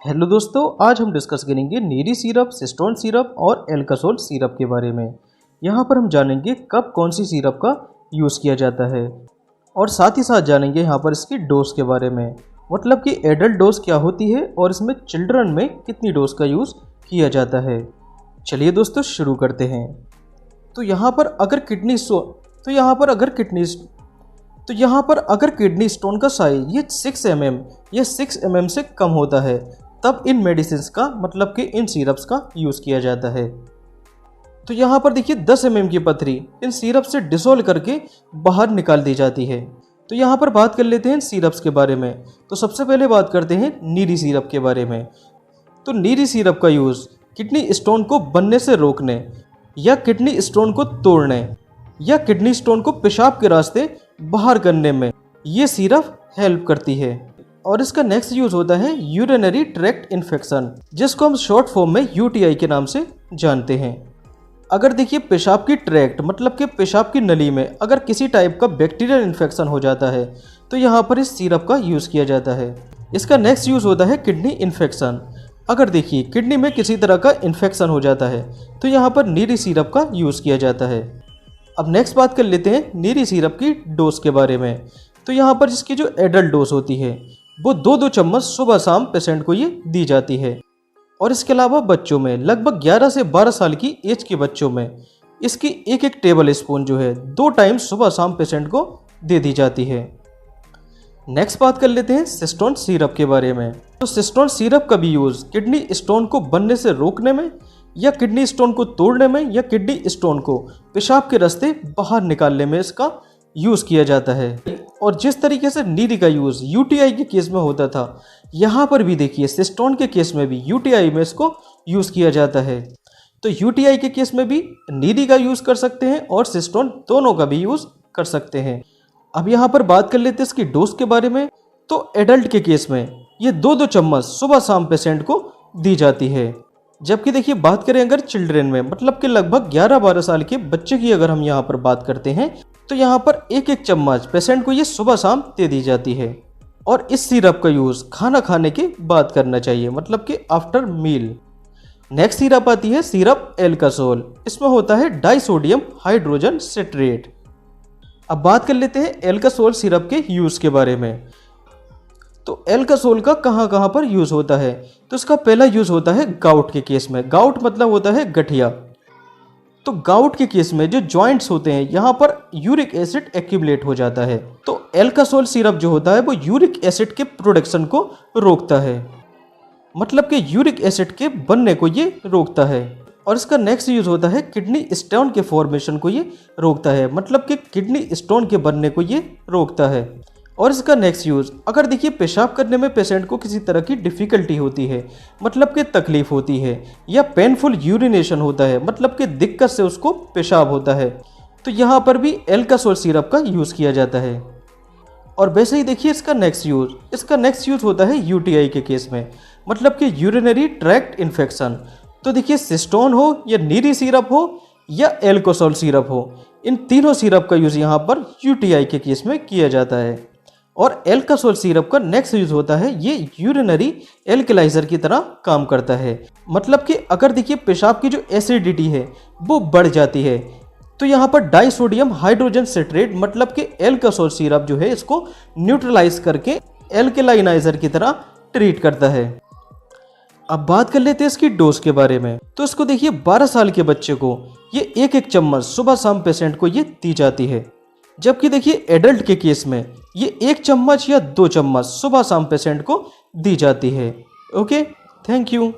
Hello दोस्तों, आज हम डिस्कस करेंगे नीरी सिरप, सिस्टोन सिरप और एल्कासोल सिरप के बारे में। यहाँ पर हम जानेंगे कब कौन सी सिरप का यूज़ किया जाता है और साथ ही साथ जानेंगे यहाँ पर इसकी डोज के बारे में, मतलब कि एडल्ट डोज क्या होती है और इसमें चिल्ड्रन में कितनी डोज का यूज़ किया जाता है। चलिए दोस्तों शुरू करते हैं। तो यहाँ पर अगर किडनी स्टोन का साइज ये 6 mm या 6 mm से कम होता है, तब इन मेडिसिन्स का मतलब कि इन सिरप्स का यूज़ किया जाता है। तो यहाँ पर देखिए 10 mm की पथरी इन सिरप से डिसॉल्व करके बाहर निकाल दी जाती है। तो यहाँ पर बात कर लेते हैं इन सिरप्स के बारे में। तो सबसे पहले बात करते हैं नीरी सिरप के बारे में। तो नीरी सिरप का यूज़ किडनी स्टोन को बनने से रोकने या किडनी स्टोन को तोड़ने या किडनी स्टोन को पेशाब के रास्ते बाहर करने में ये सिरप हेल्प करती है। और इसका नेक्स्ट यूज होता है यूरिनरी ट्रैक्ट इन्फेक्शन, जिसको हम शॉर्ट फॉर्म में यूटीआई के नाम से जानते हैं। अगर देखिए पेशाब की ट्रैक्ट मतलब कि पेशाब की नली में अगर किसी टाइप का बैक्टीरियल इन्फेक्शन हो जाता है तो यहाँ पर इस सिरप का यूज़ किया जाता है। इसका नेक्स्ट यूज़ होता है किडनी इन्फेक्शन। अगर देखिए किडनी में किसी तरह का इन्फेक्शन हो जाता है तो यहाँ पर नीरी सिरप का यूज़ किया जाता है। अब नेक्स्ट बात कर लेते हैं नीरी सिरप की डोज के बारे में। तो यहाँ पर जिसकी जो एडल्ट डोज होती है वो 2-2 चम्मच सुबह शाम पेशेंट को ये दी जाती है। और इसके अलावा बच्चों में लगभग 11 से 12 साल की एज के बच्चों में इसकी एक टेबल स्पून जो है 2 टाइम सुबह शाम पेशेंट को दे दी जाती है। नेक्स्ट बात कर लेते हैं सिस्टोन सिरप के बारे में। तो सिस्टोन सिरप का भी यूज़ किडनी स्टोन को बनने से रोकने में या किडनी स्टोन को तोड़ने में या किडनी स्टोन को पेशाब के रास्ते बाहर निकालने में इसका यूज़ किया जाता है। और जिस तरीके से नीरी का यूज़ यूटीआई के केस में होता था, यहाँ पर भी देखिए सिस्टोन के केस में भी यूटीआई में इसको यूज़ किया जाता है। तो यूटीआई के केस में भी नीरी का यूज़ कर सकते हैं और सिस्टोन दोनों का भी यूज़ कर सकते हैं। अब यहाँ पर बात कर लेते हैं इसकी डोज के बारे में। तो एडल्ट के केस में ये 2-2 चम्मच सुबह शाम पेशेंट को दी जाती है। जबकि देखिए बात करें अगर चिल्ड्रेन में मतलब कि लगभग 11-12 साल के बच्चे की अगर हम यहाँ पर बात करते हैं तो यहाँ पर 1-1 चम्मच पेशेंट को ये सुबह शाम दे दी जाती है। और इस सिरप का यूज़ खाना खाने के बाद करना चाहिए, मतलब कि आफ्टर मील। नेक्स्ट सिरप आती है सिरप एल्कासोल। इसमें होता है डाइसोडियम हाइड्रोजन सिट्रेट। अब बात कर लेते हैं एल्कासोल सिरप के यूज़ के बारे में। तो एल्कासोल का कहाँ कहाँ पर यूज़ होता है? तो इसका पहला यूज़ होता है गाउट के केस में। गाउट मतलब होता है गठिया। तो गाउट के केस में जो जॉइंट्स होते हैं यहाँ पर यूरिक एसिड एक्यूमुलेट हो जाता है। तो एल्कासोल सिरप जो होता है वो यूरिक एसिड के प्रोडक्शन को रोकता है, मतलब कि यूरिक एसिड के बनने को ये रोकता है। और इसका नेक्स्ट यूज़ होता है किडनी स्टोन के फॉर्मेशन को ये रोकता है, मतलब कि किडनी स्टोन के बनने को ये रोकता है। और इसका नेक्स्ट यूज़ अगर देखिए पेशाब करने में पेशेंट को किसी तरह की डिफ़िकल्टी होती है, मतलब कि तकलीफ़ होती है, या पेनफुल यूरिनेशन होता है, मतलब कि दिक्कत से उसको पेशाब होता है, तो यहाँ पर भी एल्कासोल सिरप का यूज़ किया जाता है। और वैसे ही देखिए इसका नेक्स्ट यूज़ होता है यूटीआई के केस में, मतलब कि यूरिनरी ट्रैक्ट इन्फेक्शन। तो देखिए सिस्टोन हो या नीरी सिरप हो या एल्कासोल सिरप हो, इन तीनों सिरप का यूज़ यहाँ पर यूटीआई के केस में किया जाता है। और एल्कासोल सिरप का नेक्स्ट यूज़ होता है ये यूरिनरी एल्कलाइजर की तरह काम करता है, मतलब कि अगर देखिए पेशाब की जो एसिडिटी है वो बढ़ जाती है तो यहाँ पर डाइसोडियम हाइड्रोजन सिट्रेट मतलब कि एल्कासोल सिरप जो है इसको न्यूट्रलाइज करके एल्कलाइनाइजर की तरह ट्रीट करता है। अब बात कर लेते हैं इसकी डोज के बारे में। तो इसको देखिए 12 साल के बच्चे को ये 1-1 चम्मच सुबह शाम पेशेंट को ये दी जाती है। जबकि देखिए एडल्ट के केस में ये 1 चम्मच या 2 चम्मच सुबह शाम पेशेंट को दी जाती है। Okay, thank you.